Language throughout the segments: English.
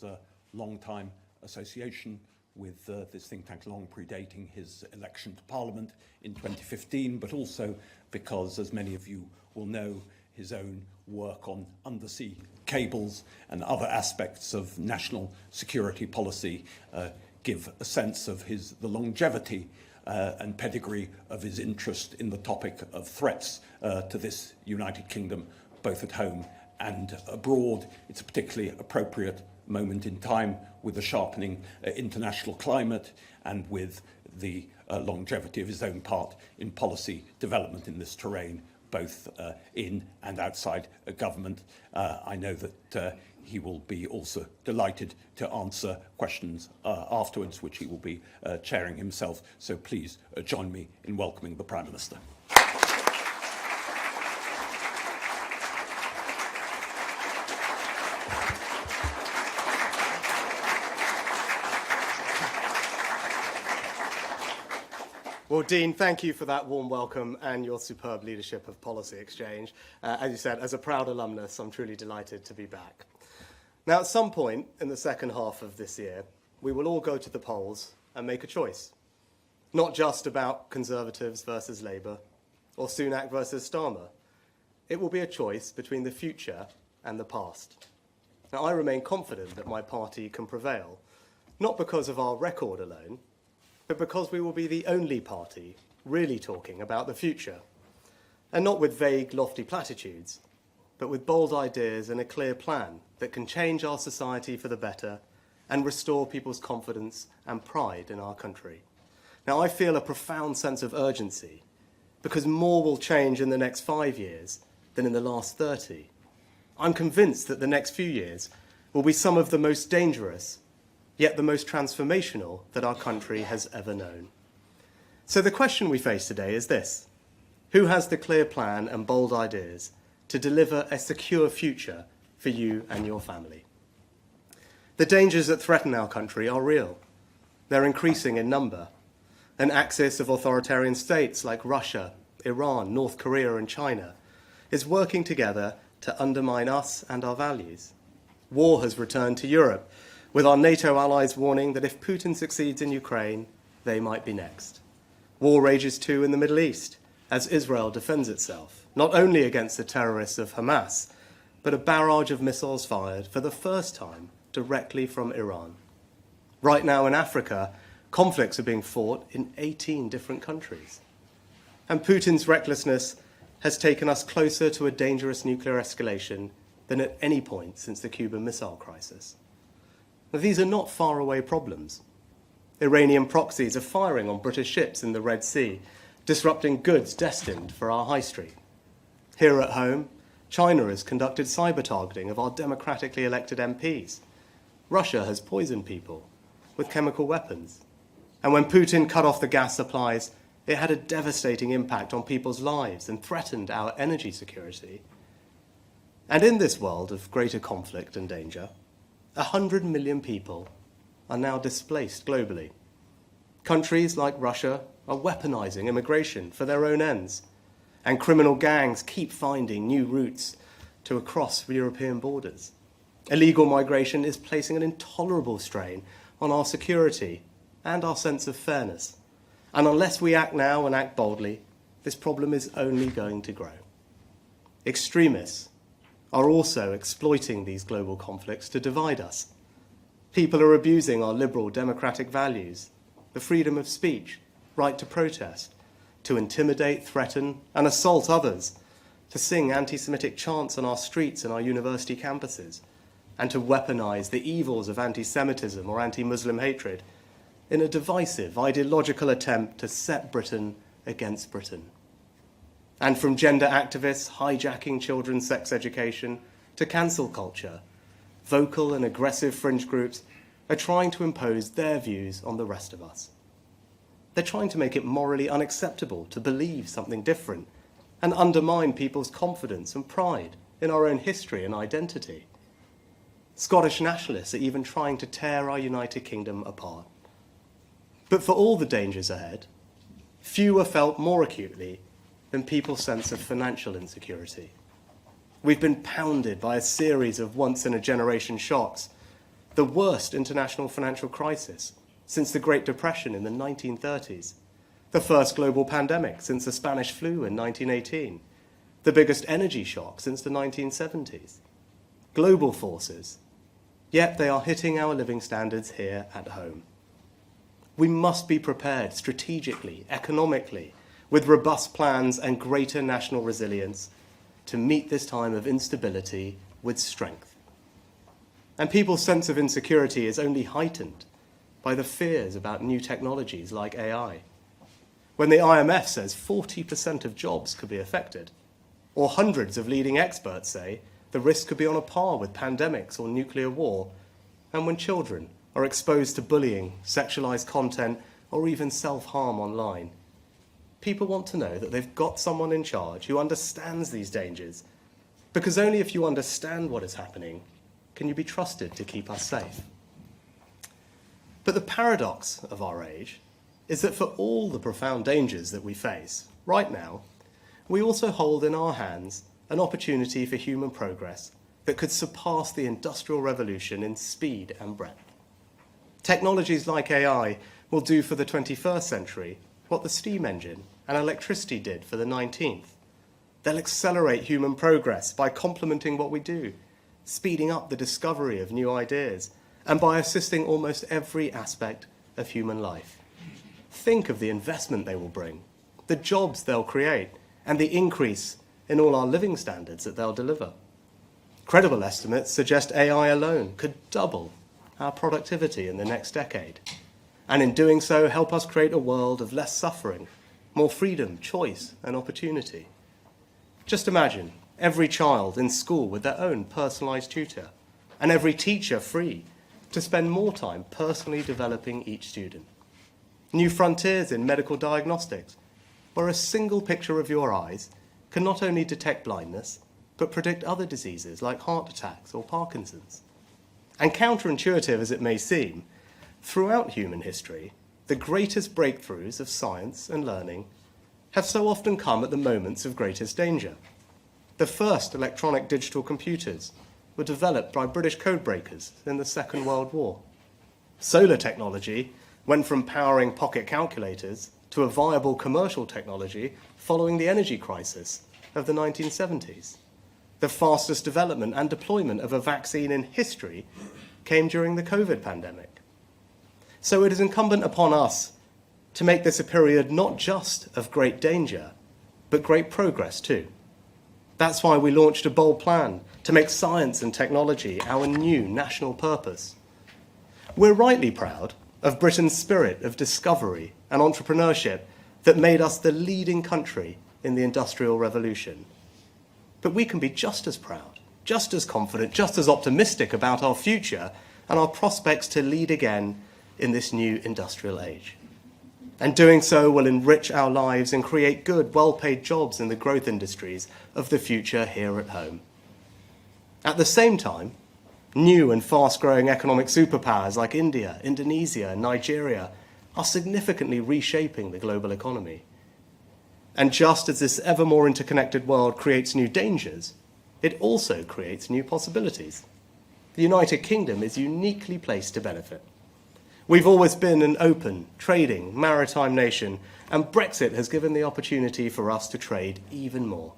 his long-time association with this think tank, long predating his election to Parliament in 2015, but also because, as many of you will know, his own work on undersea cables and other aspects of national security policy give a sense of the longevity and pedigree of his interest in the topic of threats to this United Kingdom, both at home and abroad. It's a particularly appropriate moment in time with the sharpening international climate and with the longevity of his own part in policy development in this terrain, both in and outside a government. I know that he will be also delighted to answer questions afterwards, which he will be chairing himself. So please join me in welcoming the Prime Minister. Well, Dean, thank you for that warm welcome and your superb leadership of Policy Exchange. As you said, as a proud alumnus, I'm truly delighted to be back. Now, at some point in the second half of this year, we will all go to the polls and make a choice. Not just about Conservatives versus Labour or Sunak versus Starmer. It will be a choice between the future and the past. Now, I remain confident that my party can prevail, not because of our record alone, but because we will be the only party really talking about the future. And not with vague, lofty platitudes, but with bold ideas and a clear plan that can change our society for the better and restore people's confidence and pride in our country. Now, I feel a profound sense of urgency because more will change in the next 5 years than in the last 30. I'm convinced that the next few years will be some of the most dangerous, yet the most transformational that our country has ever known. So the question we face today is this: who has the clear plan and bold ideas to deliver a secure future for you and your family? The dangers that threaten our country are real. They're increasing in number. An axis of authoritarian states like Russia, Iran, North Korea and China is working together to undermine us and our values. War has returned to Europe, with our NATO allies warning that if Putin succeeds in Ukraine, they might be next. War rages too in the Middle East, as Israel defends itself, not only against the terrorists of Hamas, but a barrage of missiles fired for the first time directly from Iran. Right now in Africa, conflicts are being fought in 18 different countries. And Putin's recklessness has taken us closer to a dangerous nuclear escalation than at any point since the Cuban Missile Crisis. Now, these are not faraway problems. Iranian proxies are firing on British ships in the Red Sea, disrupting goods destined for our high street. Here at home, China has conducted cyber-targeting of our democratically elected MPs. Russia has poisoned people with chemical weapons. And when Putin cut off the gas supplies, it had a devastating impact on people's lives and threatened our energy security. And in this world of greater conflict and danger, 100 million people are now displaced globally. Countries like Russia are weaponizing immigration for their own ends, and criminal gangs keep finding new routes to across European borders. Illegal migration is placing an intolerable strain on our security and our sense of fairness. And unless we act now and act boldly, this problem is only going to grow. Extremists are also exploiting these global conflicts to divide us. People are abusing our liberal democratic values, the freedom of speech, right to protest, to intimidate, threaten, and assault others, to sing anti-Semitic chants on our streets and our university campuses, and to weaponize the evils of anti-Semitism or anti-Muslim hatred in a divisive, ideological attempt to set Britain against Britain. And from gender activists hijacking children's sex education to cancel culture, vocal and aggressive fringe groups are trying to impose their views on the rest of us. They're trying to make it morally unacceptable to believe something different and undermine people's confidence and pride in our own history and identity. Scottish nationalists are even trying to tear our United Kingdom apart. But for all the dangers ahead, few are felt more acutely than people's sense of financial insecurity. We've been pounded by a series of once-in-a-generation shocks, the worst international financial crisis since the Great Depression in the 1930s, the first global pandemic since the Spanish flu in 1918, the biggest energy shock since the 1970s. Global forces, yet they are hitting our living standards here at home. We must be prepared strategically, economically, with robust plans and greater national resilience to meet this time of instability with strength. And people's sense of insecurity is only heightened by the fears about new technologies like AI. When the IMF says 40% of jobs could be affected, or hundreds of leading experts say the risk could be on a par with pandemics or nuclear war, and when children are exposed to bullying, sexualized content, or even self-harm online, people want to know that they've got someone in charge who understands these dangers, because only if you understand what is happening can you be trusted to keep us safe. But the paradox of our age is that for all the profound dangers that we face, right now, we also hold in our hands an opportunity for human progress that could surpass the Industrial Revolution in speed and breadth. Technologies like AI will do for the 21st century what the steam engine and electricity did for the 19th. They'll accelerate human progress by complementing what we do, speeding up the discovery of new ideas, and by assisting almost every aspect of human life. Think of the investment they will bring, the jobs they'll create, and the increase in all our living standards that they'll deliver. Credible estimates suggest AI alone could double our productivity in the next decade, and in doing so help us create a world of less suffering, more freedom, choice, and opportunity. Just imagine every child in school with their own personalized tutor, and every teacher free to spend more time personally developing each student. New frontiers in medical diagnostics, where a single picture of your eyes can not only detect blindness, but predict other diseases like heart attacks or Parkinson's. And counterintuitive as it may seem, throughout human history, the greatest breakthroughs of science and learning have so often come at the moments of greatest danger. The first electronic digital computers were developed by British codebreakers in the Second World War. Solar technology went from powering pocket calculators to a viable commercial technology following the energy crisis of the 1970s. The fastest development and deployment of a vaccine in history came during the COVID pandemic. So it is incumbent upon us to make this a period not just of great danger, but great progress too. That's why we launched a bold plan to make science and technology our new national purpose. We're rightly proud of Britain's spirit of discovery and entrepreneurship that made us the leading country in the Industrial Revolution. But we can be just as proud, just as confident, just as optimistic about our future and our prospects to lead again in this new industrial age. And doing so will enrich our lives and create good, well-paid jobs in the growth industries of the future here at home. At the same time, new and fast-growing economic superpowers like India, Indonesia, and Nigeria are significantly reshaping the global economy. And just as this ever more interconnected world creates new dangers, it also creates new possibilities. The United Kingdom is uniquely placed to benefit. We've always been an open, trading, maritime nation, and Brexit has given the opportunity for us to trade even more.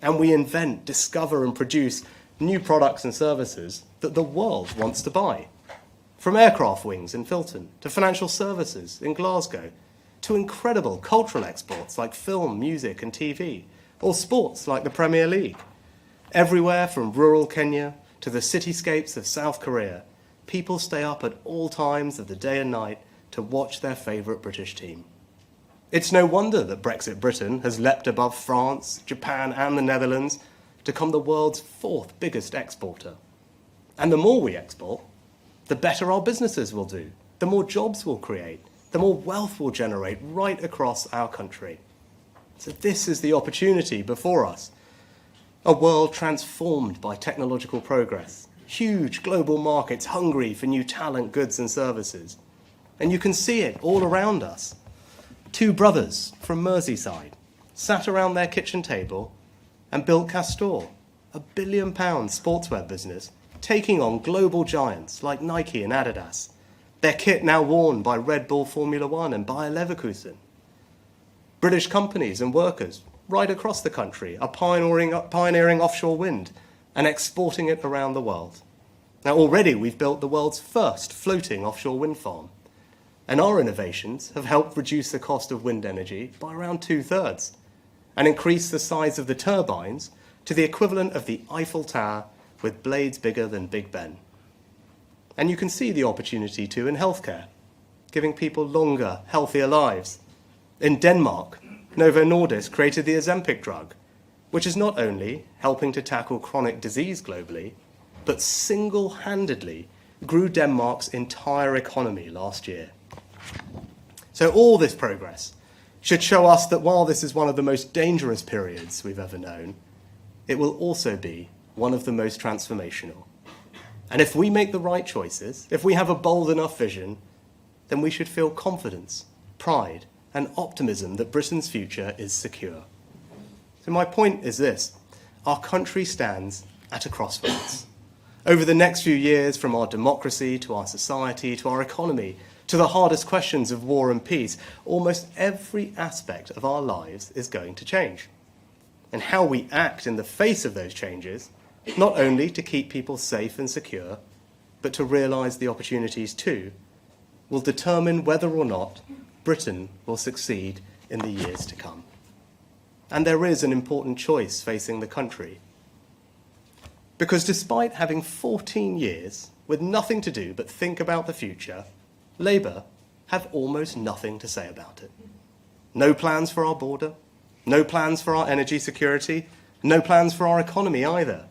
And we invent, discover, and produce new products and services that the world wants to buy. From aircraft wings in Filton, to financial services in Glasgow, to incredible cultural exports like film, music, and TV, or sports like the Premier League. Everywhere from rural Kenya to the cityscapes of South Korea, people stay up at all times of the day and night to watch their favourite British team. It's no wonder that Brexit Britain has leapt above France, Japan, and the Netherlands to become the world's fourth biggest exporter. And the more we export, the better our businesses will do, the more jobs we'll create, the more wealth we'll generate right across our country. So this is the opportunity before us. A world transformed by technological progress, huge global markets hungry for new talent, goods and services. And you can see it all around us. Two brothers from Merseyside sat around their kitchen table and built Castor, a £1 billion sportswear business taking on global giants like Nike and Adidas, their kit now worn by Red Bull Formula One and Bayer Leverkusen. British companies and workers right across the country are pioneering offshore wind and exporting it around the world. Now, already we've built the world's first floating offshore wind farm, and our innovations have helped reduce the cost of wind energy by around 2/3 and increase the size of the turbines to the equivalent of the Eiffel Tower with blades bigger than Big Ben. And you can see the opportunity too in healthcare, giving people longer, healthier lives. In Denmark, Novo Nordisk created the Ozempic drug, which is not only helping to tackle chronic disease globally, but single-handedly grew Denmark's entire economy last year. So all this progress should show us that while this is one of the most dangerous periods we've ever known, it will also be one of the most transformational. And if we make the right choices, if we have a bold enough vision, then we should feel confidence, pride, and optimism that Britain's future is secure. So my point is this: our country stands at a crossroads. Over the next few years, from our democracy to our society to our economy to the hardest questions of war and peace, almost every aspect of our lives is going to change. And how we act in the face of those changes, not only to keep people safe and secure, but to realise the opportunities too, will determine whether or not Britain will succeed in the years to come. And there is an important choice facing the country. Because despite having 14 years with nothing to do but think about the future, Labour have almost nothing to say about it. No plans for our border, no plans for our energy security, no plans for our economy either,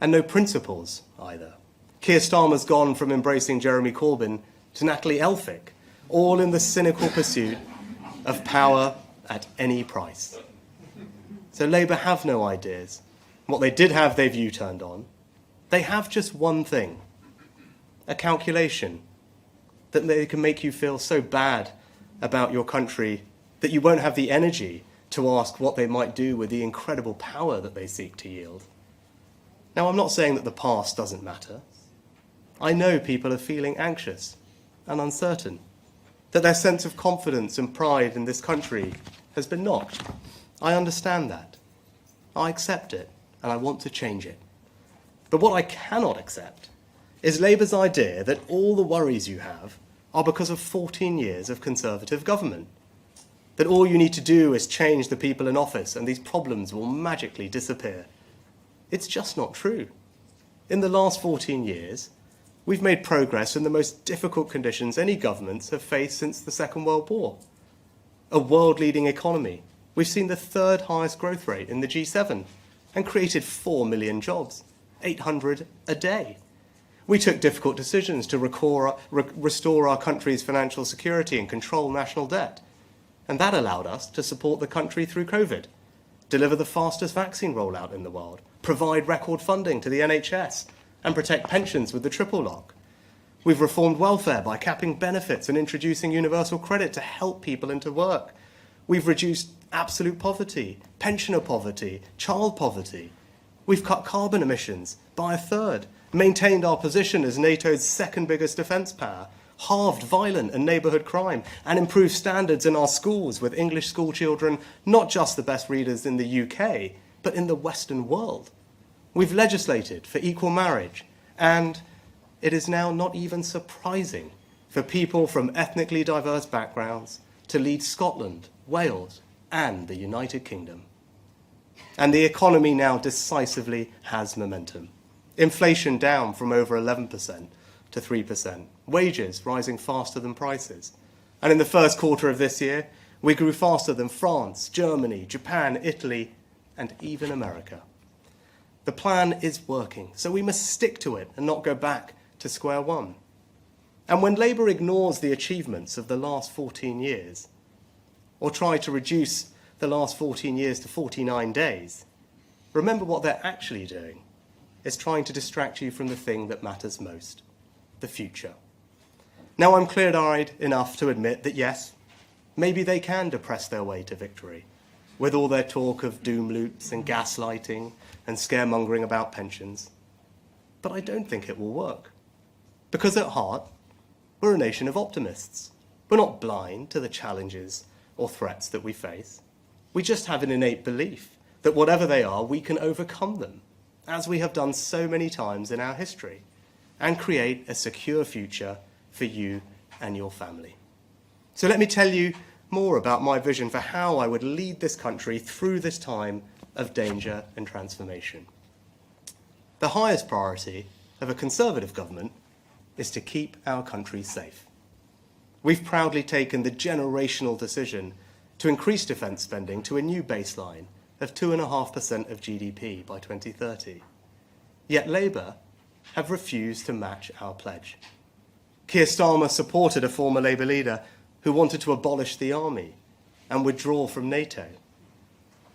and no principles either. Keir Starmer's gone from embracing Jeremy Corbyn to Natalie Elphicke, all in the cynical pursuit of power at any price. So Labour have no ideas. What they did have, they've U-turned on. They have just one thing: a calculation that they can make you feel so bad about your country that you won't have the energy to ask what they might do with the incredible power that they seek to yield. Now, I'm not saying that the past doesn't matter. I know people are feeling anxious and uncertain, that their sense of confidence and pride in this country has been knocked. I understand that. I accept it, and I want to change it. But what I cannot accept is Labour's idea that all the worries you have are because of 14 years of Conservative government, that all you need to do is change the people in office and these problems will magically disappear. It's just not true. In the last 14 years, we've made progress in the most difficult conditions any governments have faced since the Second World War. A world-leading economy. We've seen the third highest growth rate in the G7 and created 4 million jobs, 800 a day. We took difficult decisions to restore our country's financial security and control national debt. And that allowed us to support the country through COVID, deliver the fastest vaccine rollout in the world, provide record funding to the NHS, and protect pensions with the triple lock. We've reformed welfare by capping benefits and introducing universal credit to help people into work. We've reduced absolute poverty, pensioner poverty, child poverty. We've cut carbon emissions by 1/3, maintained our position as NATO's second biggest defence power, halved violent and neighbourhood crime, and improved standards in our schools with English school children not just the best readers in the UK, but in the Western world. We've legislated for equal marriage, and it is now not even surprising for people from ethnically diverse backgrounds to lead Scotland, Wales, and the United Kingdom. And the economy now decisively has momentum. Inflation down from over 11% to 3%. Wages rising faster than prices. And in the first quarter of this year, we grew faster than France, Germany, Japan, Italy, and even America. The plan is working, so we must stick to it and not go back to square one. And when Labour ignores the achievements of the last 14 years, or try to reduce the last 14 years to 49 days, remember what they're actually doing is trying to distract you from the thing that matters most, the future. Now, I'm clear-eyed enough to admit that, yes, maybe they can depress their way to victory, with all their talk of doom loops and gaslighting and scaremongering about pensions. but I don't think it will work. Because at heart, we're a nation of optimists. We're not blind to the challenges or threats that we face. We just have an innate belief that whatever they are, we can overcome them, as we have done so many times in our history, and create a secure future for you and your family. So let me tell you more about my vision for how I would lead this country through this time of danger and transformation. The highest priority of a Conservative government is to keep our country safe. We've proudly taken the generational decision to increase defence spending to a new baseline of 2.5% of GDP by 2030. Yet Labour have refused to match our pledge. Keir Starmer supported a former Labour leader who wanted to abolish the army and withdraw from NATO.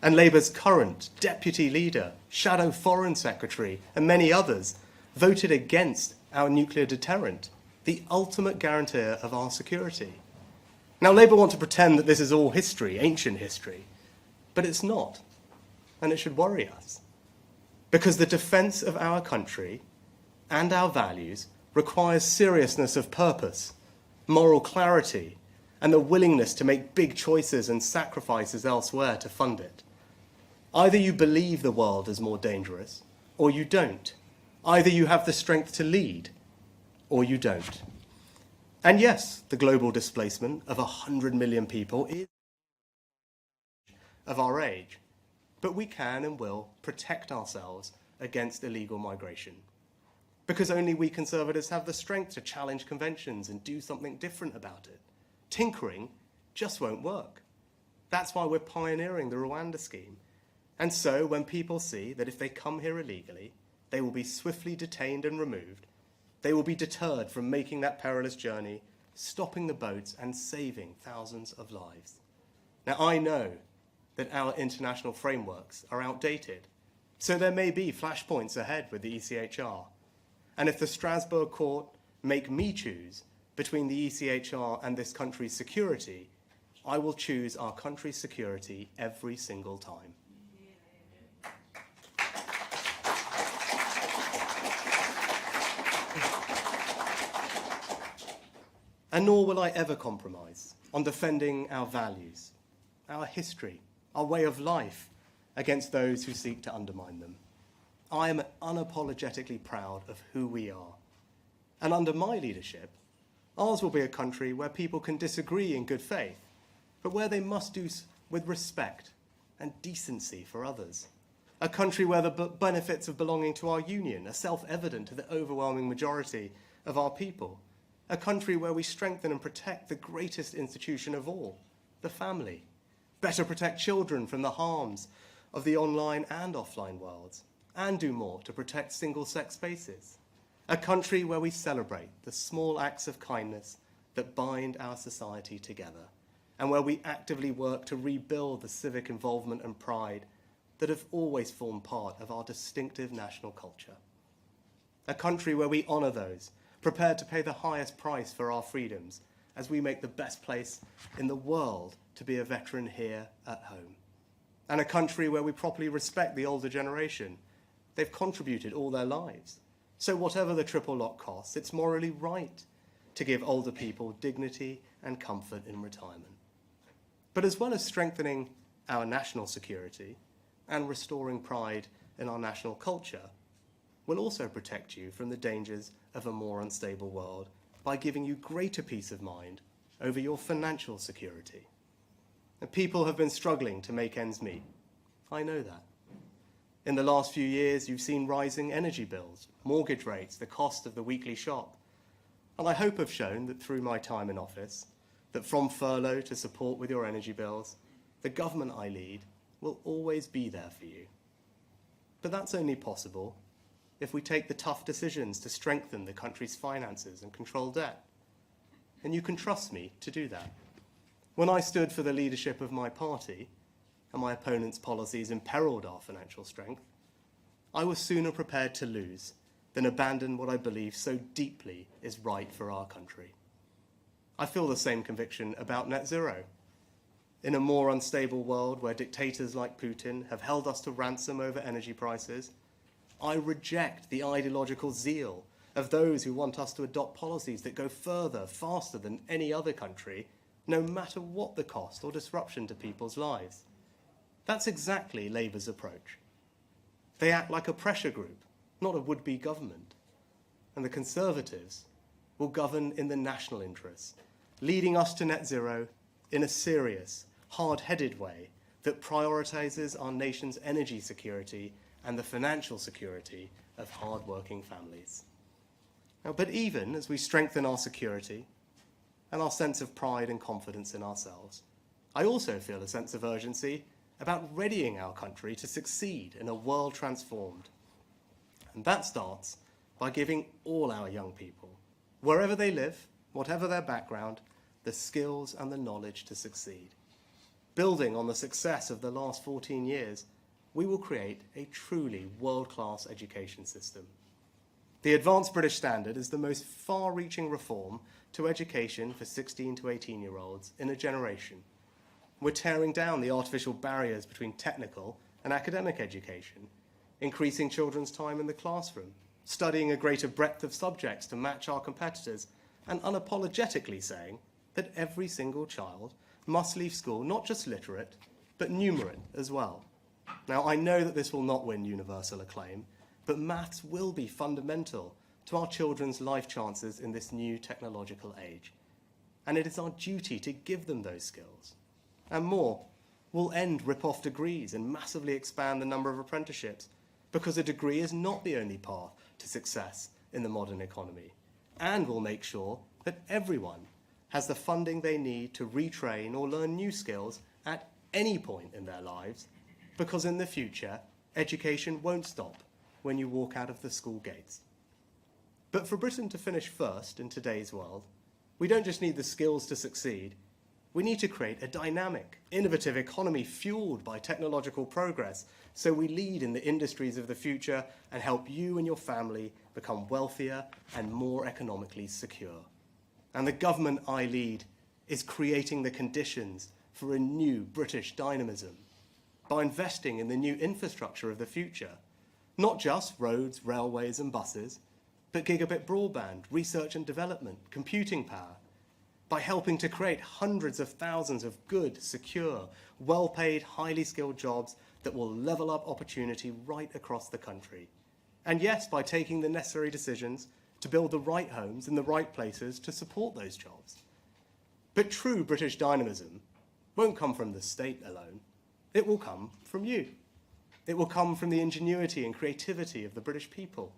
And Labour's current deputy leader, shadow foreign secretary, and many others voted against our nuclear deterrent, the ultimate guarantor of our security. Now, Labour want to pretend that this is all history, ancient history, but it's not, and it should worry us. Because the defence of our country and our values requires seriousness of purpose, moral clarity, and the willingness to make big choices and sacrifices elsewhere to fund it. Either you believe the world is more dangerous, or you don't. Either you have the strength to lead, or you don't. And yes, the global displacement of 100 million people is of our age, but we can and will protect ourselves against illegal migration. Because only we Conservatives have the strength to challenge conventions and do something different about it. Tinkering just won't work. That's why we're pioneering the Rwanda scheme. And so when people see that if they come here illegally, they will be swiftly detained and removed, they will be deterred from making that perilous journey, stopping the boats and saving thousands of lives. Now, I know that our international frameworks are outdated, so there may be flashpoints ahead with the ECHR. And if the Strasbourg court make me choose between the ECHR and this country's security, I will choose our country's security every single time. And nor will I ever compromise on defending our values, our history, our way of life against those who seek to undermine them. I am unapologetically proud of who we are. And under my leadership, ours will be a country where people can disagree in good faith, but where they must do with respect and decency for others. A country where the benefits of belonging to our union are self-evident to the overwhelming majority of our people. A country where we strengthen and protect the greatest institution of all, the family. Better protect children from the harms of the online and offline worlds, and do more to protect single-sex spaces. A country where we celebrate the small acts of kindness that bind our society together, and where we actively work to rebuild the civic involvement and pride that have always formed part of our distinctive national culture. A country where we honour those prepared to pay the highest price for our freedoms, as we make the best place in the world to be a veteran here at home. And a country where we properly respect the older generation. They've contributed all their lives. So whatever the triple lock costs, it's morally right to give older people dignity and comfort in retirement. But as well as strengthening our national security and restoring pride in our national culture, we'll also protect you from the dangers of a more unstable world by giving you greater peace of mind over your financial security. And people have been struggling to make ends meet. I know that. In the last few years, you've seen rising energy bills, mortgage rates, the cost of the weekly shop. And I hope I've shown that through my time in office, that from furlough to support with your energy bills, the government I lead will always be there for you. But that's only possible if we take the tough decisions to strengthen the country's finances and control debt. And you can trust me to do that. When I stood for the leadership of my party, and my opponent's policies imperiled our financial strength, I was sooner prepared to lose than abandon what I believe so deeply is right for our country. I feel the same conviction about net zero. In a more unstable world where dictators like Putin have held us to ransom over energy prices, I reject the ideological zeal of those who want us to adopt policies that go further, faster than any other country, no matter what the cost or disruption to people's lives. That's exactly Labour's approach. They act like a pressure group, not a would-be government. And the Conservatives will govern in the national interest, leading us to net zero in a serious, hard-headed way that prioritises our nation's energy security and the financial security of hard-working families. Now, but even as we strengthen our security and our sense of pride and confidence in ourselves, I also feel a sense of urgency about readying our country to succeed in a world transformed. And that starts by giving all our young people, wherever they live, whatever their background, the skills and the knowledge to succeed. Building on the success of the last 14 years, we will create a truly world-class education system. The Advanced British Standard is the most far-reaching reform to education for 16 to 18-year-olds in a generation. We're tearing down the artificial barriers between technical and academic education, increasing children's time in the classroom, studying a greater breadth of subjects to match our competitors, and unapologetically saying that every single child must leave school not just literate, but numerate as well. Now, I know that this will not win universal acclaim, but maths will be fundamental to our children's life chances in this new technological age. And it is our duty to give them those skills. And more, we'll end rip-off degrees and massively expand the number of apprenticeships, because a degree is not the only path to success in the modern economy. And we'll make sure that everyone has the funding they need to retrain or learn new skills at any point in their lives, because in the future, education won't stop when you walk out of the school gates. But for Britain to finish first in today's world, we don't just need the skills to succeed, we need to create a dynamic, innovative economy fueled by technological progress, so we lead in the industries of the future and help you and your family become wealthier and more economically secure. And the government I lead is creating the conditions for a new British dynamism by investing in the new infrastructure of the future, not just roads, railways and buses, but gigabit broadband, research and development, computing power, by helping to create hundreds of thousands of good, secure, well-paid, highly skilled jobs that will level up opportunity right across the country. And yes, by taking the necessary decisions to build the right homes in the right places to support those jobs. But true British dynamism won't come from the state alone. It will come from you. It will come from the ingenuity and creativity of the British people,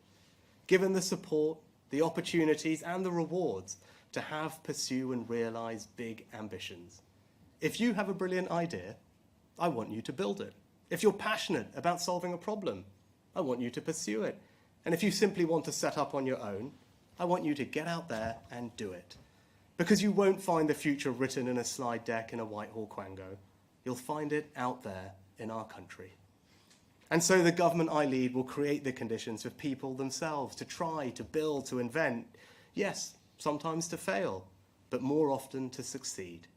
given the support, the opportunities and the rewards to have, pursue and realise big ambitions. If you have a brilliant idea, I want you to build it. If you're passionate about solving a problem, I want you to pursue it. And if you simply want to set up on your own, I want you to get out there and do it. Because you won't find the future written in a slide deck in a Whitehall Quango. You'll find it out there in our country. And so the government I lead will create the conditions for people themselves to try, to build, to invent. Yes, sometimes to fail, but more often to succeed.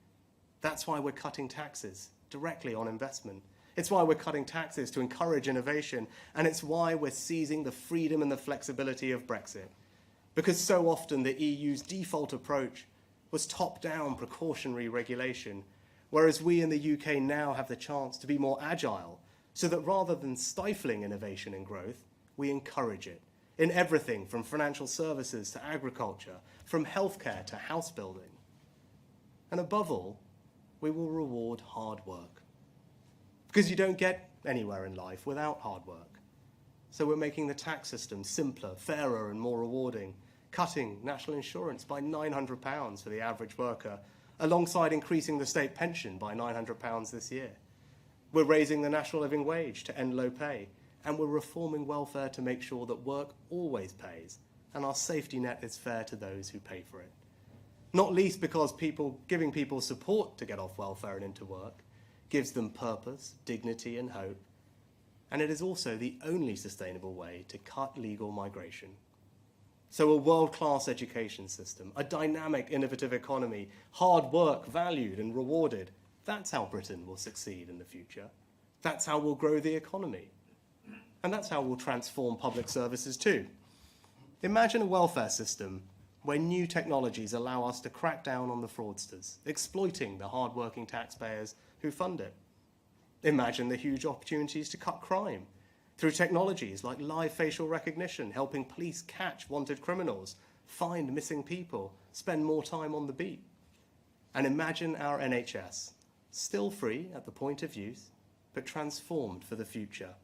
That's why we're cutting taxes directly on investment. It's why we're cutting taxes to encourage innovation, and it's why we're seizing the freedom and the flexibility of Brexit. Because so often the EU's default approach was top-down precautionary regulation, whereas we in the UK now have the chance to be more agile, so that rather than stifling innovation and growth, we encourage it in everything from financial services to agriculture, from healthcare to house building. And above all, we will reward hard work. Because you don't get anywhere in life without hard work. So we're making the tax system simpler, fairer and more rewarding, cutting national insurance by £900 for the average worker, alongside increasing the state pension by £900 this year. We're raising the national living wage to end low pay, and we're reforming welfare to make sure that work always pays, and our safety net is fair to those who pay for it. Not least because giving people support to get off welfare and into work gives them purpose, dignity and hope, and it is also the only sustainable way to cut legal migration. So a world-class education system, a dynamic, innovative economy, hard work valued and rewarded, that's how Britain will succeed in the future. That's how we'll grow the economy. And that's how we'll transform public services too. Imagine a welfare system where new technologies allow us to crack down on the fraudsters, exploiting the hard-working taxpayers who fund it. Imagine the huge opportunities to cut crime through technologies like live facial recognition, helping police catch wanted criminals, find missing people, spend more time on the beat. And imagine our NHS, still free at the point of use, but transformed for the future.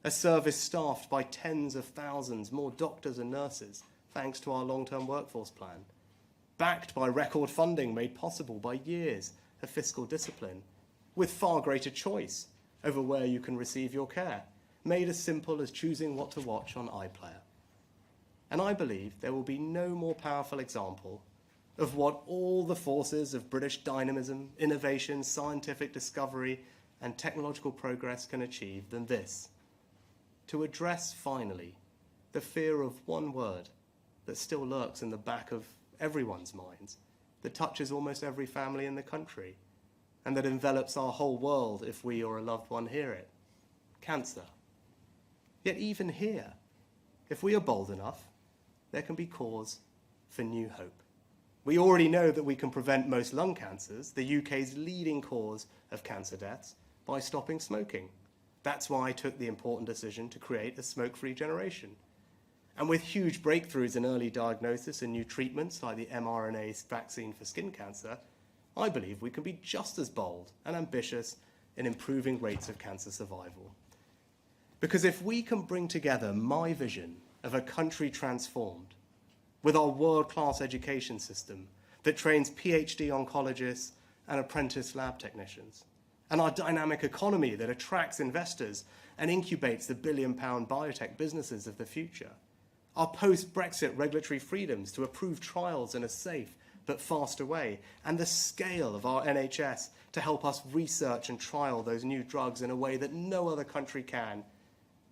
A service staffed by tens of thousands more doctors and nurses, thanks to our long-term workforce plan. Backed by record funding made possible by years of fiscal discipline, with far greater choice over where you can receive your care, made as simple as choosing what to watch on iPlayer. And I believe there will be no more powerful example of what all the forces of British dynamism, innovation, scientific discovery, and technological progress can achieve than this: to address, finally, the fear of one word that still lurks in the back of everyone's minds, that touches almost every family in the country, and that envelops our whole world if we or a loved one hear it: cancer. Yet even here, if we are bold enough, there can be cause for new hope. We already know that we can prevent most lung cancers, the UK's leading cause of cancer deaths, by stopping smoking. That's why I took the important decision to create a smoke-free generation. And with huge breakthroughs in early diagnosis and new treatments like the mRNA vaccine for skin cancer, I believe we can be just as bold and ambitious in improving rates of cancer survival. Because if we can bring together my vision of a country transformed with our world-class education system that trains PhD oncologists and apprentice lab technicians, and our dynamic economy that attracts investors and incubates the billion-pound biotech businesses of the future, our post-Brexit regulatory freedoms to approve trials in a safe but faster way, and the scale of our NHS to help us research and trial those new drugs in a way that no other country can,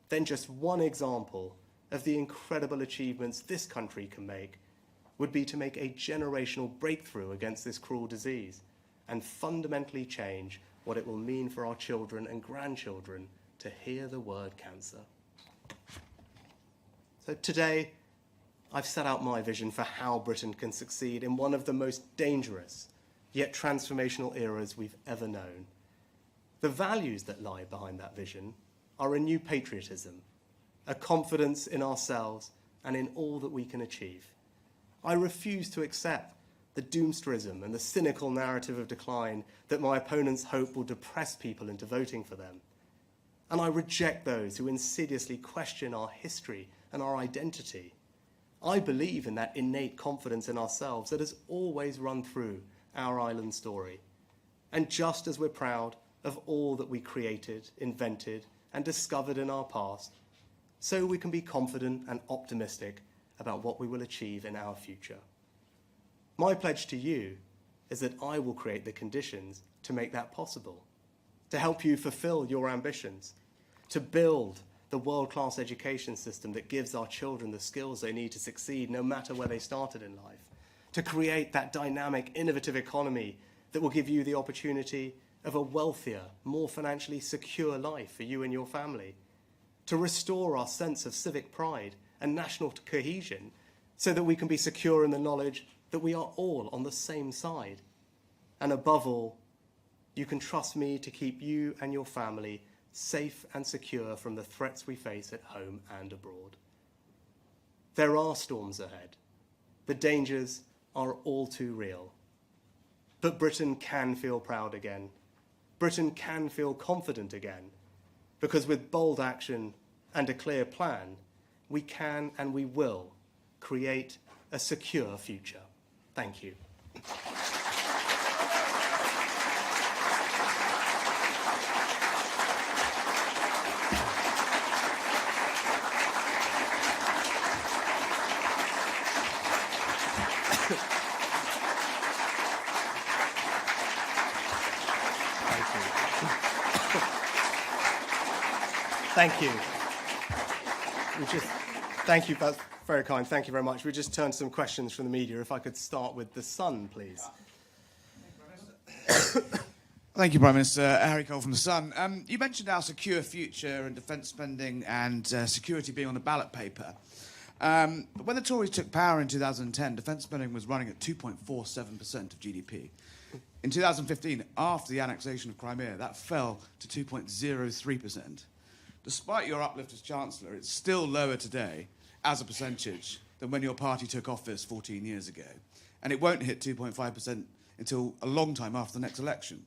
then just one example of the incredible achievements this country can make would be to make a generational breakthrough against this cruel disease and fundamentally change what it will mean for our children and grandchildren to hear the word cancer. So today, I've set out my vision for how Britain can succeed in one of the most dangerous yet transformational eras we've ever known. The values that lie behind that vision are a new patriotism, a confidence in ourselves and in all that we can achieve. I refuse to accept the doomsterism and the cynical narrative of decline that my opponents hope will depress people into voting for them. And I reject those who insidiously question our history and our identity. I believe in that innate confidence in ourselves that has always run through our island story. And just as we're proud of all that we created, invented, and discovered in our past, so we can be confident and optimistic about what we will achieve in our future. My pledge to you is that I will create the conditions to make that possible, to help you fulfill your ambitions, to build the world-class education system that gives our children the skills they need to succeed no matter where they started in life, to create that dynamic, innovative economy that will give you the opportunity of a wealthier, more financially secure life for you and your family, to restore our sense of civic pride and national cohesion so that we can be secure in the knowledge that we are all on the same side. And above all, you can trust me to keep you and your family safe and secure from the threats we face at home and abroad. There are storms ahead. The dangers are all too real. But Britain can feel proud again. Britain can feel confident again, because with bold action and a clear plan, we can and we will create a secure future. Thank you. Thank you. Thank you, that's very kind. Thank you very much. We just turned to some questions from the media. If I could start with the Sun, please. Thank you, Prime Minister. Harry Cole from The Sun. You mentioned our secure future and defence spending and security being on the ballot paper. But when the Tories took power in 2010, defence spending was running at 2.47% of GDP. In 2015, after the annexation of Crimea, that fell to 2.03%. Despite your uplift as Chancellor, it's still lower today as a percentage than when your party took office 14 years ago. And it won't hit 2.5% until a long time after the next election.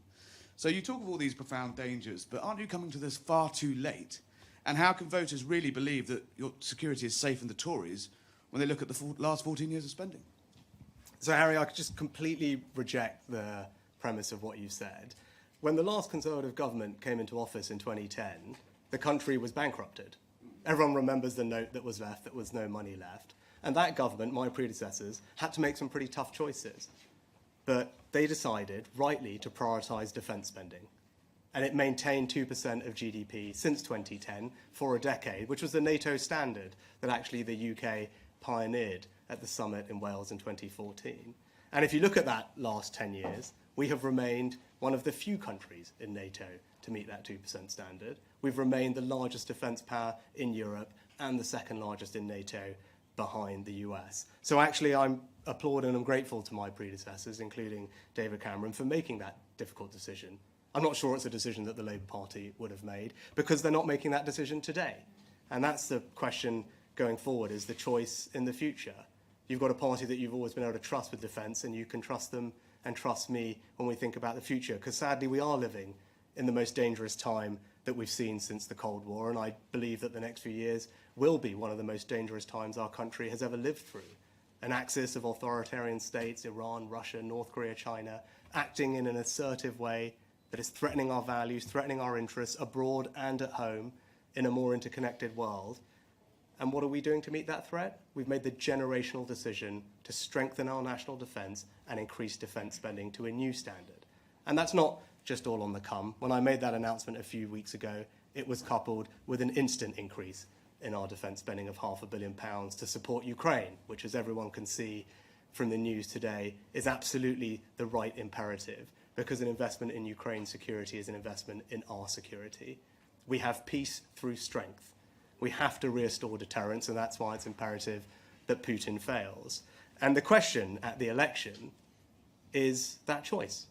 So you talk of all these profound dangers, but aren't you coming to this far too late? And how can voters really believe that your security is safe in the Tories when they look at the last 14 years of spending? So, Harry, I could just completely reject the premise of what you said. When the last Conservative government came into office in 2010, the country was bankrupted. Everyone remembers the note that was left, that was no money left. And that government, my predecessors, had to make some pretty tough choices. But they decided, rightly, to prioritise defence spending. And it maintained 2% of GDP since 2010 for a decade, which was the NATO standard that actually the UK pioneered at the summit in Wales in 2014. And if you look at that last 10 years, we have remained one of the few countries in NATO to meet that 2% standard. We've remained the largest defence power in Europe and the second largest in NATO behind the US. So actually I'm applauding and I'm grateful to my predecessors, including David Cameron, for making that difficult decision. I'm not sure it's a decision that the Labour Party would have made because they're not making that decision today. And that's the question going forward, is the choice in the future. You've got a party that you've always been able to trust with defence, and you can trust them and trust me when we think about the future, because sadly we are living in the most dangerous time that we've seen since the Cold War, and I believe that the next few years will be one of the most dangerous times our country has ever lived through. An axis of authoritarian states, Iran, Russia, North Korea, China, acting in an assertive way that is threatening our values, threatening our interests abroad and at home in a more interconnected world. And what are we doing to meet that threat? We've made the generational decision to strengthen our national defence and increase defence spending to a new standard. And that's not just all on the come. When I made that announcement a few weeks ago, it was coupled with an instant increase in our defence spending of £500 million to support Ukraine, which, as everyone can see from the news today, is absolutely the right imperative, because an investment in Ukraine's security is an investment in our security. We have peace through strength. We have to restore deterrence, and that's why it's imperative that Putin fails. And the question at the election is that choice.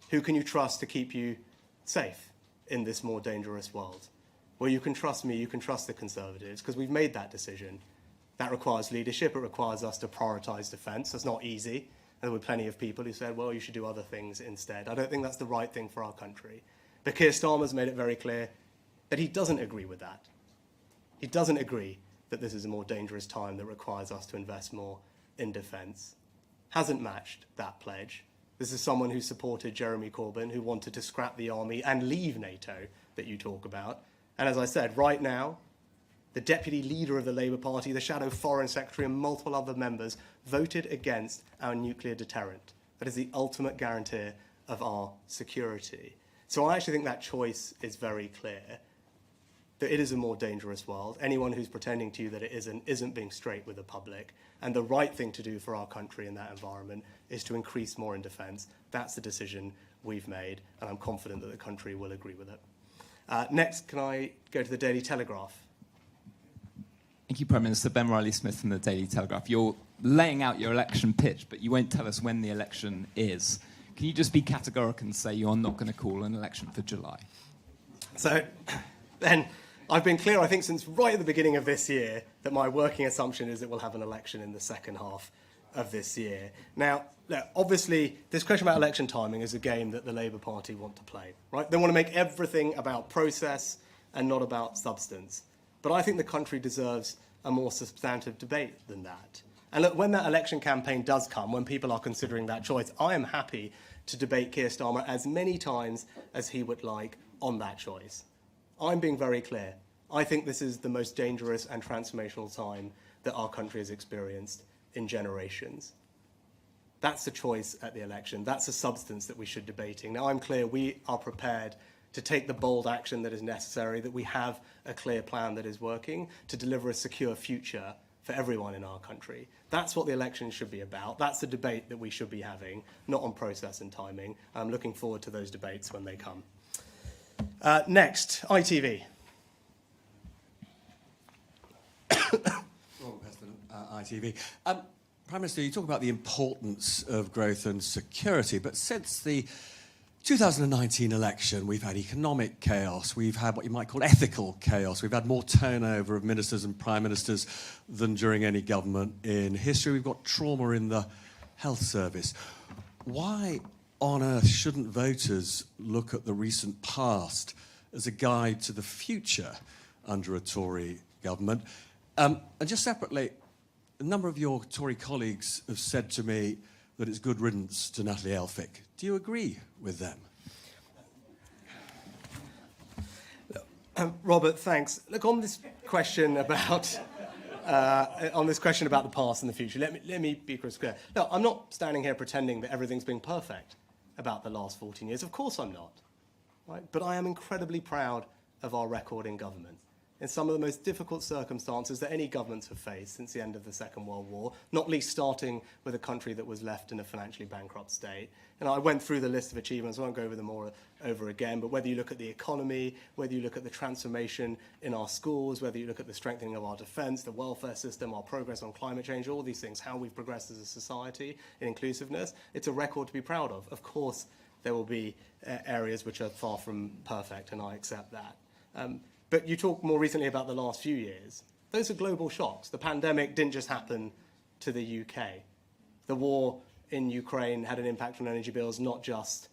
Who can you trust to keep you safe in this more dangerous world? Well, you can trust me, you can trust the Conservatives, because we've made that decision. That requires leadership, it requires us to prioritise defence. That's not easy. There were plenty of people who said, well, you should do other things instead. I don't think that's the right thing for our country. But Keir Starmer's made it very clear that he doesn't agree with that. He doesn't agree that this is a more dangerous time that requires us to invest more in defence. Hasn't matched that pledge. This is someone who supported Jeremy Corbyn, who wanted to scrap the army and leave NATO that you talk about. And as I said, right now, the deputy leader of the Labour Party, the shadow foreign secretary, and multiple other members voted against our nuclear deterrent. That is the ultimate guarantor of our security. So I actually think that choice is very clear, that it is a more dangerous world. Anyone who's pretending to you that it isn't being straight with the public. And the right thing to do for our country in that environment is to increase more in defence. That's the decision we've made, and I'm confident that the country will agree with it. Next, can I go to the Daily Telegraph? Thank you, Prime Minister. Ben Riley-Smith from the Daily Telegraph. You're laying out your election pitch, but you won't tell us when the election is. Can you just be categorical and say you're not going to call an election for July? So, then, I've been clear, I think, since right at the beginning of this year, that my working assumption is that we'll have an election in the second half of this year. Now, obviously, this question about election timing is a game that the Labour Party want to play, right? They want to make everything about process and not about substance. But I think the country deserves a more substantive debate than that. And look, when that election campaign does come, when people are considering that choice, I am happy to debate Keir Starmer as many times as he would like on that choice. I'm being very clear. I think this is the most dangerous and transformational time that our country has experienced in generations. That's the choice at the election. That's the substance that we should be debating. Now, I'm clear we are prepared to take the bold action that is necessary, that we have a clear plan that is working to deliver a secure future for everyone in our country. That's what the election should be about. That's the debate that we should be having, not on process and timing. I'm looking forward to those debates when they come. Next, ITV. Robert Peston, ITV. Prime Minister, you talk about the importance of growth and security, but since the 2019 election, we've had economic chaos, we've had what you might call ethical chaos, we've had more turnover of ministers and prime ministers than during any government in history, we've got trauma in the health service. Why on earth shouldn't voters look at the recent past as a guide to the future under a Tory government? And just separately, a number of your Tory colleagues have said to me that it's good riddance to Natalie Elphicke. Do you agree with them? Robert, thanks. Look, on this question about the past and the future, let me be crystal clear. No, I'm not standing here pretending that everything's been perfect about the last 14 years. Of course I'm not. Right? But I am incredibly proud of our record in government. In some of the most difficult circumstances that any governments have faced since the end of the Second World War, not least starting with a country that was left in a financially bankrupt state. And I went through the list of achievements, I won't go over them all over again, but whether you look at the economy, whether you look at the transformation in our schools, whether you look at the strengthening of our defence, the welfare system, our progress on climate change, all these things, how we've progressed as a society in inclusiveness, it's a record to be proud of. Of course, there will be areas which are far from perfect, and I accept that. But you talk more recently about the last few years. Those are global shocks. The pandemic didn't just happen to the UK. The war in Ukraine had an impact on energy bills, not just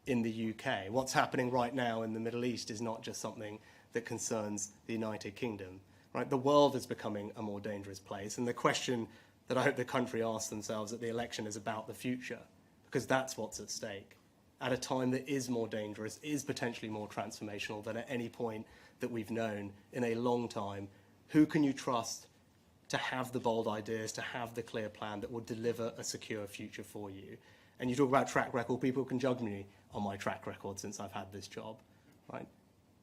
in the UK. What's happening right now in the Middle East is not just something that concerns the United Kingdom. Right? The world is becoming a more dangerous place. And the question that I hope the country asks themselves at the election is about the future, because that's what's at stake. At a time that is more dangerous, is potentially more transformational than at any point that we've known in a long time, who can you trust to have the bold ideas, to have the clear plan that will deliver a secure future for you? And you talk about track record, people can judge me on my track record since I've had this job, right?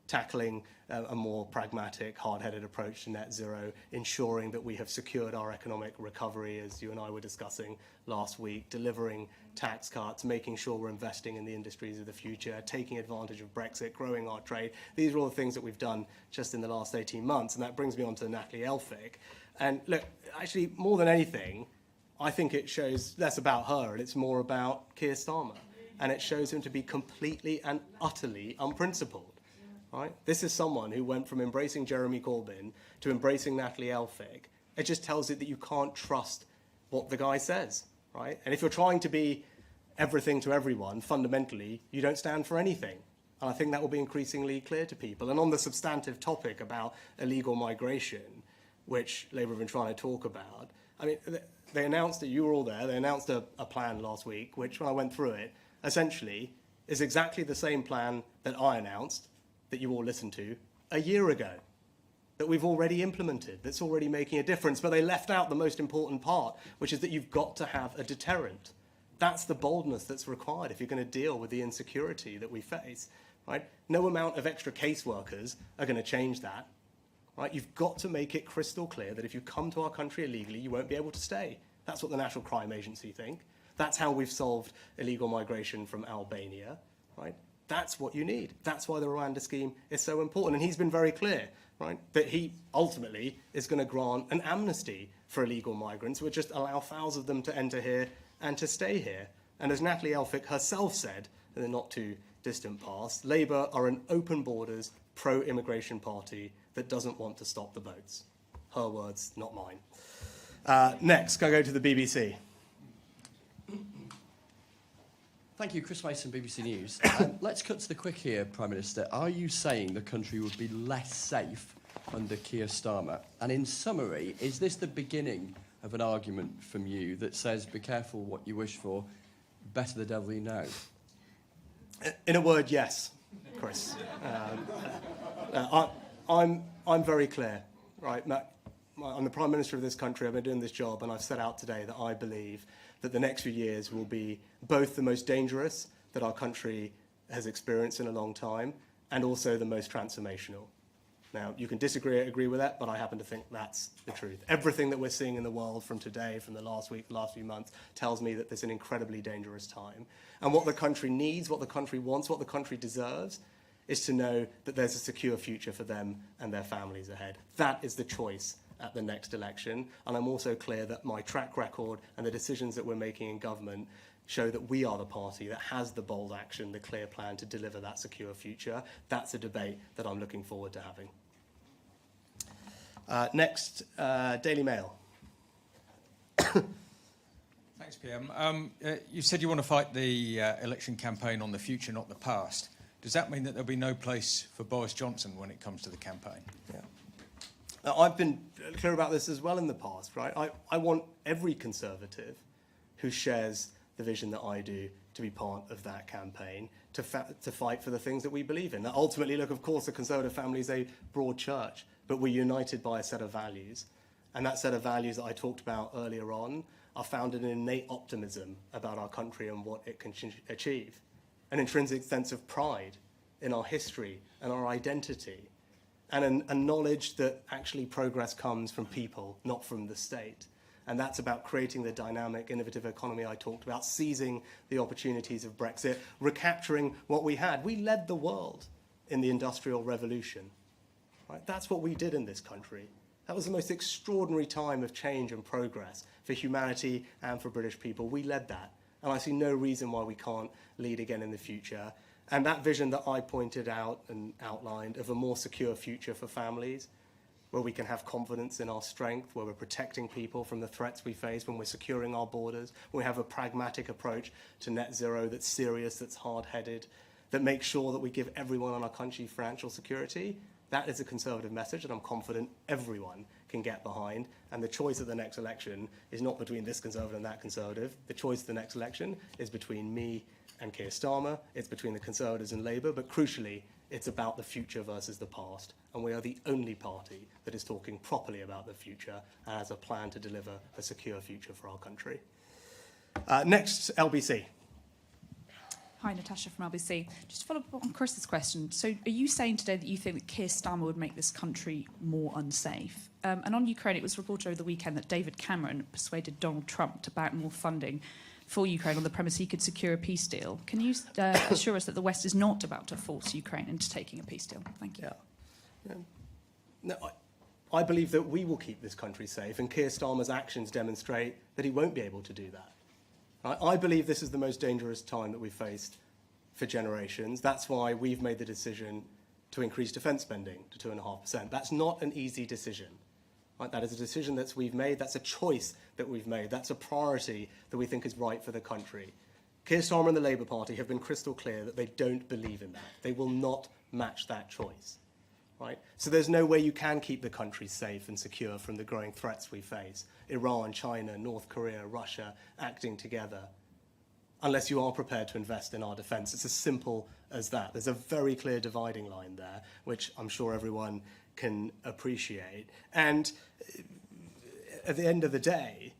Tackling a more pragmatic, hard-headed approach to net zero, ensuring that we have secured our economic recovery, as you and I were discussing last week, delivering tax cuts, making sure we're investing in the industries of the future, taking advantage of Brexit, growing our trade. These are all the things that we've done just in the last 18 months, and that brings me on to Natalie Elphicke. And look, actually, more than anything, I think it shows less about her, and it's more about Keir Starmer. And it shows him to be completely and utterly unprincipled. Right? This is someone who went from embracing Jeremy Corbyn to embracing Natalie Elphicke. It just tells you that you can't trust what the guy says, right? And if you're trying to be everything to everyone, fundamentally, you don't stand for anything. And I think that will be increasingly clear to people. And on the substantive topic about illegal migration, which Labour have been trying to talk about, I mean, they announced that you were all there, they announced a plan last week, which, when I went through it, essentially is exactly the same plan that I announced, that you all listened to, a year ago, that we've already implemented, that's already making a difference. But they left out the most important part, which is that you've got to have a deterrent. That's the boldness that's required if you're going to deal with the insecurity that we face. Right? No amount of extra caseworkers are going to change that. Right? You've got to make it crystal clear that if you come to our country illegally, you won't be able to stay. That's what the National Crime Agency think. That's how we've solved illegal migration from Albania. Right? That's what you need. That's why the Rwanda scheme is so important. And he's been very clear, right, that he ultimately is going to grant an amnesty for illegal migrants, which just allow thousands of them to enter here and to stay here. And as Natalie Elphicke herself said in the not too distant past, Labour are an open borders, pro-immigration party that doesn't want to stop the boats. Her words, not mine. Next, can I go to the BBC? Thank you, Chris Mason, BBC News. Let's cut to the quick here, Prime Minister. Are you saying the country would be less safe under Keir Starmer? And in summary, is this the beginning of an argument from you that says, be careful what you wish for, better the devil you know? In a word, yes, Chris. I'm very clear, right? I'm the Prime Minister of this country. I've been doing this job, and I've set out today that I believe that the next few years will be both the most dangerous that our country has experienced in a long time and also the most transformational. Now, you can disagree or agree with that, but I happen to think that's the truth. Everything that we're seeing in the world from today, from the last week, last few months, tells me that this is an incredibly dangerous time. And what the country needs, what the country wants, what the country deserves, is to know that there's a secure future for them and their families ahead. That is the choice at the next election. And I'm also clear that my track record and the decisions that we're making in government show that we are the party that has the bold action, the clear plan to deliver that secure future. That's a debate that I'm looking forward to having. Next, Daily Mail. Thanks, PM. You said you want to fight the election campaign on the future, not the past. Does that mean that there'll be no place for Boris Johnson when it comes to the campaign? Yeah. Now, I've been clear about this as well in the past, right? I want every Conservative who shares the vision that I do to be part of that campaign, to fight for the things that we believe in. Now, ultimately, look, of course, the Conservative family is a broad church, but we're united by a set of values. And that set of values that I talked about earlier on are founded in innate optimism about our country and what it can achieve, an intrinsic sense of pride in our history and our identity, and a knowledge that actually progress comes from people, not from the state. And that's about creating the dynamic, innovative economy I talked about, seizing the opportunities of Brexit, recapturing what we had. We led the world in the Industrial Revolution. Right? That's what we did in this country. That was the most extraordinary time of change and progress for humanity and for British people. We led that. And I see no reason why we can't lead again in the future. And that vision that I pointed out and outlined of a more secure future for families, where we can have confidence in our strength, where we're protecting people from the threats we face, when we're securing our borders, when we have a pragmatic approach to net zero that's serious, that's hard-headed, that makes sure that we give everyone in our country financial security. That is a Conservative message that I'm confident everyone can get behind. And the choice of the next election is not between this Conservative and that Conservative. The choice of the next election is between me and Keir Starmer. It's between the Conservatives and Labour. But crucially, it's about the future versus the past. And we are the only party that is talking properly about the future and has a plan to deliver a secure future for our country. Next, LBC. Hi, Natasha from LBC. Just to follow up on Chris's question. So are you saying today that you think that Keir Starmer would make this country more unsafe? And on Ukraine, it was reported over the weekend that David Cameron persuaded Donald Trump to back more funding for Ukraine on the premise he could secure a peace deal. Can you assure us that the West is not about to force Ukraine into taking a peace deal? Thank you. Yeah. No, I believe that we will keep this country safe, and Keir Starmer's actions demonstrate that he won't be able to do that. I believe this is the most dangerous time that we've faced for generations. That's why we've made the decision to increase defence spending to 2.5%. That's not an easy decision. Right? That is a decision that we've made. That's a choice that we've made. That's a priority that we think is right for the country. Keir Starmer and the Labour Party have been crystal clear that they don't believe in that. They will not match that choice. Right? So there's no way you can keep the country safe and secure from the growing threats we face. Iran, China, North Korea, Russia acting together, unless you are prepared to invest in our defence. It's as simple as that. There's a very clear dividing line there, which I'm sure everyone can appreciate. And at the end of the day,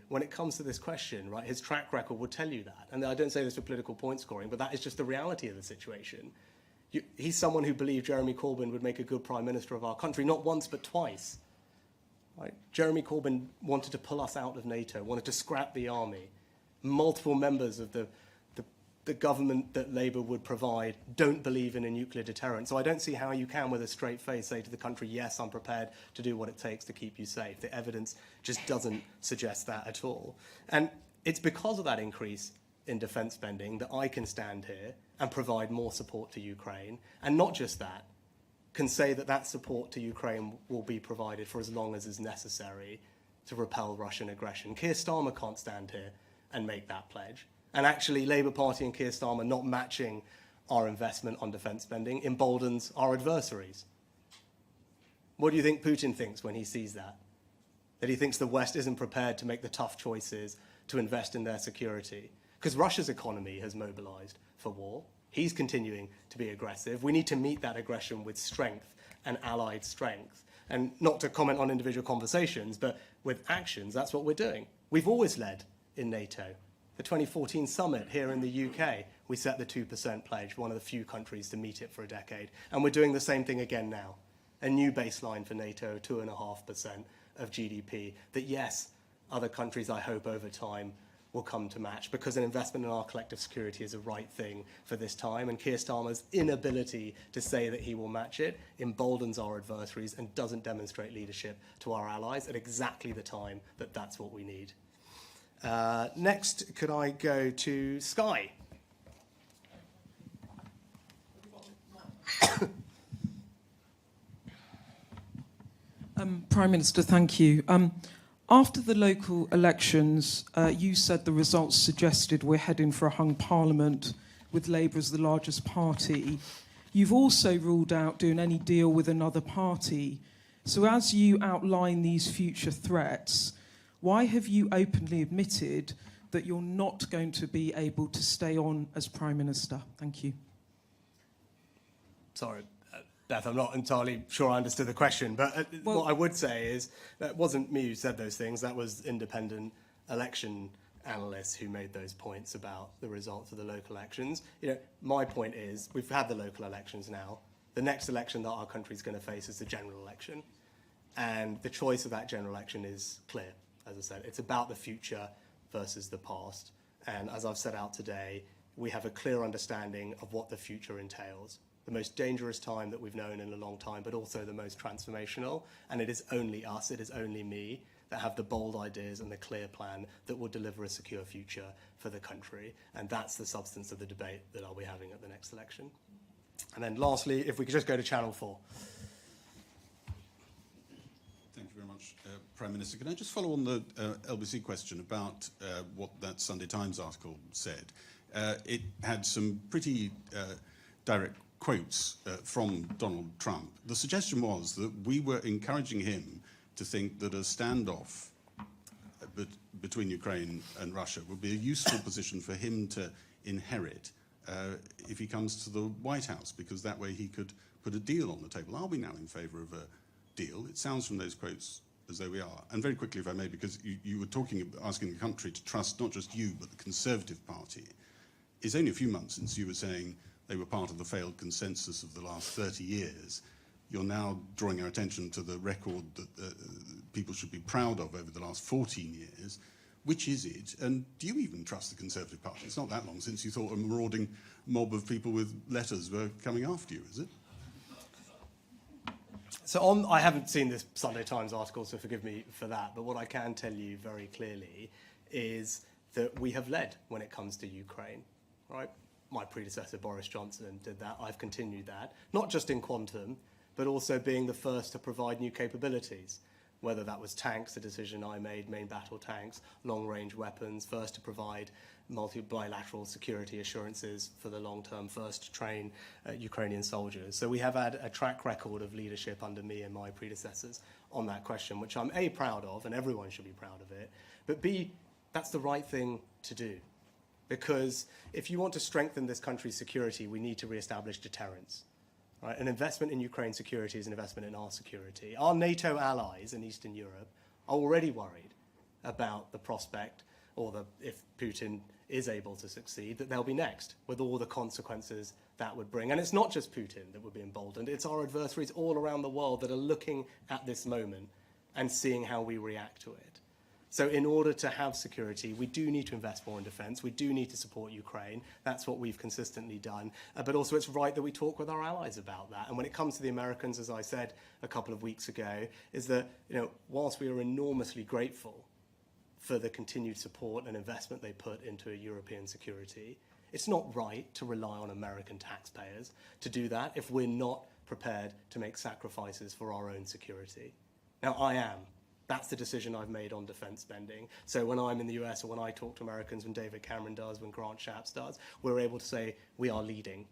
when it comes to this question, right, his track record will tell you that. And I don't say this for political point scoring, but that is just the reality of the situation. He's someone who believed Jeremy Corbyn would make a good Prime Minister of our country, not once but twice. Right? Jeremy Corbyn wanted to pull us out of NATO, wanted to scrap the army. Multiple members of the government that Labour would provide don't believe in a nuclear deterrent. So I don't see how you can, with a straight face, say to the country, yes, I'm prepared to do what it takes to keep you safe. The evidence just doesn't suggest that at all. And it's because of that increase in defence spending that I can stand here and provide more support to Ukraine. And not just that, can say that that support to Ukraine will be provided for as long as is necessary to repel Russian aggression. Keir Starmer can't stand here and make that pledge. And actually, Labour Party and Keir Starmer not matching our investment on defence spending emboldens our adversaries. What do you think Putin thinks when he sees that? That he thinks the West isn't prepared to make the tough choices to invest in their security? Because Russia's economy has mobilised for war. He's continuing to be aggressive. We need to meet that aggression with strength and allied strength. And not to comment on individual conversations, but with actions, that's what we're doing. We've always led in NATO. The 2014 summit here in the UK, we set the 2% pledge, one of the few countries to meet it for a decade. And we're doing the same thing again now. A new baseline for NATO, 2.5% of GDP, that yes, other countries, I hope, over time will come to match, because an investment in our collective security is a right thing for this time. And Keir Starmer's inability to say that he will match it emboldens our adversaries and doesn't demonstrate leadership to our allies at exactly the time that that's what we need. Next, could I go to Sky? Prime Minister, thank you. After the local elections, you said the results suggested we're heading for a hung parliament with Labour as the largest party. You've also ruled out doing any deal with another party. So as you outline these future threats, why have you openly admitted that you're not going to be able to stay on as Prime Minister? Thank you. Sorry, Beth, I'm not entirely sure I understood the question, but what I would say is that it wasn't me who said those things. That was independent election analysts who made those points about the results of the local elections. You know, my point is we've had the local elections now. The next election that our country is going to face is the general election. And the choice of that general election is clear, as I said. It's about the future versus the past. And as I've set out today, we have a clear understanding of what the future entails. The most dangerous time that we've known in a long time, but also the most transformational. And it is only us, it is only me, that have the bold ideas and the clear plan that will deliver a secure future for the country. And that's the substance of the debate that I'll be having at the next election. And then lastly, if we could just go to Channel 4. Thank you very much, Prime Minister. Can I just follow on the LBC question about what that Sunday Times article said? It had some pretty direct quotes from Donald Trump. The suggestion was that we were encouraging him to think that a standoff between Ukraine and Russia would be a useful position for him to inherit if he comes to the White House, because that way he could put a deal on the table. Are we now in favour of a deal? It sounds from those quotes as though we are. And very quickly, if I may, because you were asking the country to trust not just you, but the Conservative Party. It's only a few months since you were saying they were part of the failed consensus of the last 30 years. You're now drawing our attention to the record that people should be proud of over the last 14 years. Which is it? And do you even trust the Conservative Party? It's not that long since you thought a marauding mob of people with letters were coming after you, is it? So I haven't seen this Sunday Times article, so forgive me for that. But what I can tell you very clearly is that we have led when it comes to Ukraine, right? My predecessor, Boris Johnson, did that. I've continued that, not just in quantum, but also being the first to provide new capabilities, whether that was tanks, the decision I made, main battle tanks, long-range weapons, first to provide bilateral security assurances for the long term, first to train Ukrainian soldiers. So we have had a track record of leadership under me and my predecessors on that question, which I'm A, proud of, and everyone should be proud of it, but B, that's the right thing to do. Because if you want to strengthen this country's security, we need to re-establish deterrence. Right? An investment in Ukraine's security is an investment in our security. Our NATO allies in Eastern Europe are already worried about the prospect, or if Putin is able to succeed, that they'll be next, with all the consequences that would bring. And it's not just Putin that would be emboldened, it's our adversaries all around the world that are looking at this moment and seeing how we react to it. So in order to have security, we do need to invest more in defence. We do need to support Ukraine. That's what we've consistently done. But also it's right that we talk with our allies about that. And when it comes to the Americans, as I said a couple of weeks ago, is that, whilst we are enormously grateful for the continued support and investment they put into European security, it's not right to rely on American taxpayers to do that if we're not prepared to make sacrifices for our own security. Now, I am. That's the decision I've made on defence spending. So when I'm in the US, or when I talk to Americans, when David Cameron does, when Grant Shapps does, we're able to say we are leading.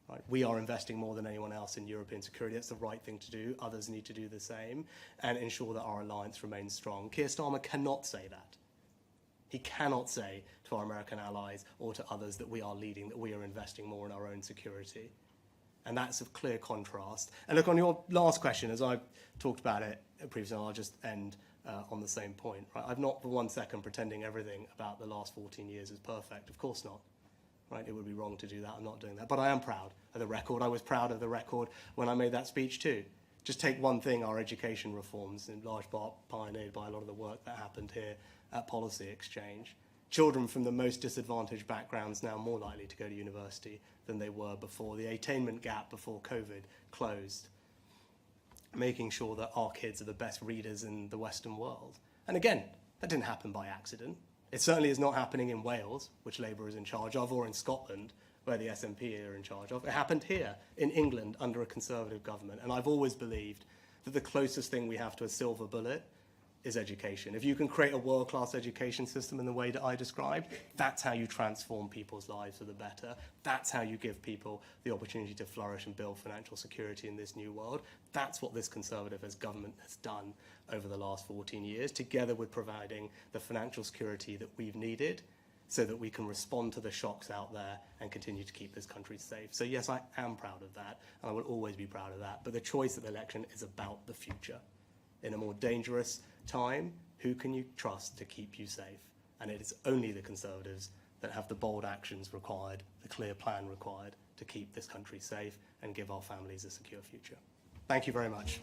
Right? We are investing more than anyone else in European security. That's the right thing to do. Others need to do the same and ensure that our alliance remains strong. Keir Starmer cannot say that. He cannot say to our American allies or to others that we are leading, that we are investing more in our own security. And that's a clear contrast. And look, on your last question, as I've talked about it previously, I'll just end on the same point. Right? I'm not for 1 second pretending everything about the last 14 years is perfect. Of course not. Right? It would be wrong to do that. I'm not doing that. But I am proud of the record. I was proud of the record when I made that speech too. Just take one thing, our education reforms, in large part pioneered by a lot of the work that happened here at Policy Exchange. Children from the most disadvantaged backgrounds now more likely to go to university than they were before. The attainment gap before COVID closed. Making sure that our kids are the best readers in the Western world. And again, that didn't happen by accident. It certainly is not happening in Wales, which Labour is in charge of, or in Scotland, where the SNP are in charge of. It happened here in England under a Conservative government. And I've always believed that the closest thing we have to a silver bullet is education. If you can create a world-class education system in the way that I described, that's how you transform people's lives for the better. That's how you give people the opportunity to flourish and build financial security in this new world. That's what this Conservative government has done over the last 14 years, together with providing the financial security that we've needed so that we can respond to the shocks out there and continue to keep this country safe. So yes, I am proud of that, and I will always be proud of that. But the choice of the election is about the future. In a more dangerous time, who can you trust to keep you safe? And it is only the Conservatives that have the bold actions required, the clear plan required to keep this country safe and give our families a secure future. Thank you very much.